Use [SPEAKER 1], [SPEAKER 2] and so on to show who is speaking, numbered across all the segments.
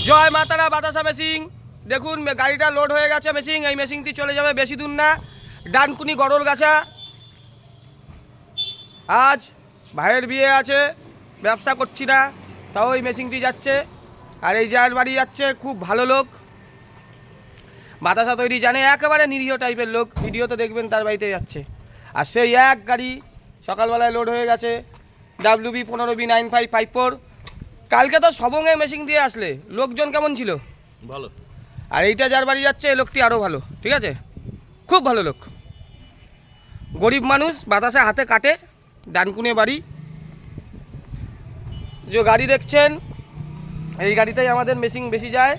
[SPEAKER 1] জয় মা তারা বাতাসা মেশিন। দেখুন গাড়িটা লোড হয়ে গেছে মেশিন। এই মেশিনটি চলে যাবে বেশি দূর না, ডানকুনি গড়লগাছা। আজ ভাইয়ের বিয়ে আছে, ব্যবসা করছি না, তাও এই মেশিনটি যাচ্ছে। আর এই যার বাড়ি যাচ্ছে খুব ভালো লোক, বাতাসা তৈরি জানে, একেবারে নিরীহ টাইপের লোক। ভিডিওতে দেখবেন তার বাড়িতে যাচ্ছে। আর সেই এক গাড়ি সকালবেলায় লোড হয়ে গেছে, WB 15B9554। কালকে তো সবঙ্গে মেশিন দিয়ে আসলে, লোকজন কেমন ছিল?
[SPEAKER 2] ভালো।
[SPEAKER 1] আর এইটা যার বাড়ি যাচ্ছে এই লোকটি আরও ভালো, ঠিক আছে, খুব ভালো লোক, গরিব মানুষ, বাতাসে হাতে কাটে, ডানকুনে বাড়ি। যে গাড়ি দেখছেন এই গাড়িটাই আমাদের মেশিন বেশি যায়,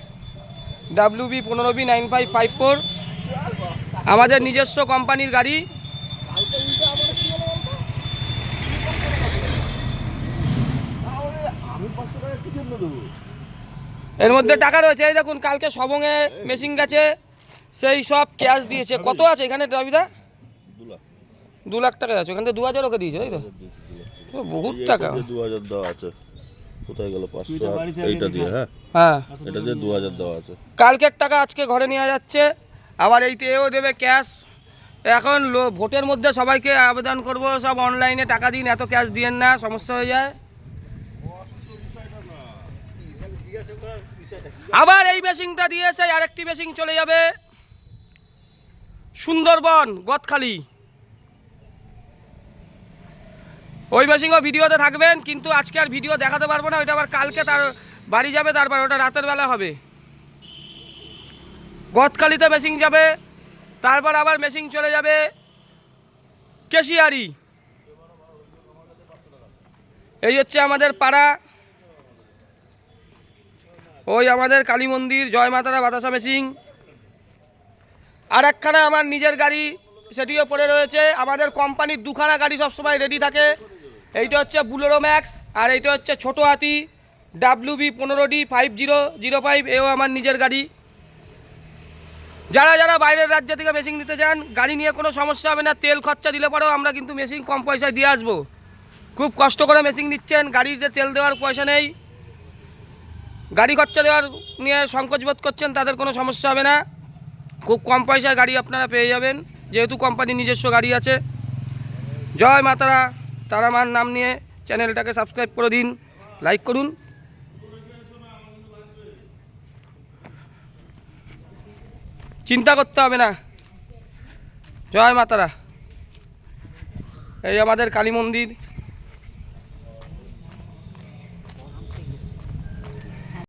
[SPEAKER 1] WB 15B9554, আমাদের নিজস্ব কোম্পানির গাড়ি। এর মধ্যে টাকা রয়েছে, এই দেখুন কালকে সবঙ্গে মেশিন গেছে, সেই সব ক্যাশ দিয়েছে। কত আছে এখানে দাবিদা? 2 লাখ টাকা আছে, ওখান থেকে 2000 ওকে দিয়েছে, তাই তো বহুত টাকা।
[SPEAKER 2] 2000 দেওয়া আছে, কোথায় গেল 500? এইটা দিয়ে,
[SPEAKER 1] হ্যাঁ
[SPEAKER 2] এটা দিয়ে 2000 দেওয়া আছে।
[SPEAKER 1] কালকের টাকা আজকে ঘরে নিয়ে যাচ্ছে, আবার এইটাও দেবে ক্যাশ। এখন ভোটের মধ্যে সবাইকে আবেদন করব, সব অনলাইনে টাকা দিন, এত ক্যাশ দিয়েন না, সমস্যা হয়ে যায়। আবার এই মেশিনটা দিয়ে সেই আরেকটি মেশিন চলে যাবে সুন্দরবন গদখালি। ওই মেশিনও ভিডিওতে থাকবেন, কিন্তু আজকে আর ভিডিও দেখাতে পারবো না, ওইটা আবার কালকে তার বাড়ি যাবে, তারপর ওটা রাতের বেলা হবে। গদখালিতে মেশিন যাবে, তারপর আবার মেশিন চলে যাবে কেশিয়ারি। এই হচ্ছে আমাদের পাড়া, ওই আমাদের কালী মন্দির, জয় মাতারা বাতাসা মেশিন। আর একখানা আমার নিজের গাড়ি, সেটিও পড়ে রয়েছে। আমাদের কোম্পানির 2খানা গাড়ি সবসময় রেডি থাকে। এইটা হচ্ছে বুলেরো ম্যাক্স, আর এইটা হচ্ছে ছোটো হাতি WB 15D5005, এও আমার নিজের গাড়ি। যারা যারা বাইরের রাজ্য থেকে মেশিন নিতে চান, গাড়ি নিয়ে কোনো সমস্যা হবে না, তেল খরচা দিলে পরেও আমরা কিন্তু মেশিন কম পয়সায় দিয়ে আসবো। খুব কষ্ট করে মেশিন নিচ্ছেন, গাড়িতে তেল দেওয়ার পয়সা নেই, গাড়ি খরচা দেওয়ার নিয়ে সংকোচ বোধ করছেন, তাদের কোনো সমস্যা হবে না, খুব কম পয়সায় গাড়ি আপনারা পেয়ে যাবেন, যেহেতু কোম্পানির নিজস্ব গাড়ি আছে। জয় মা তারা, তারা মার নাম নিয়ে চ্যানেলটাকে সাবস্ক্রাইব করে দিন, লাইক করুন। চিন্তা করতে হবে না। জয় মা তারা। এই আমাদের কালী মন্দির।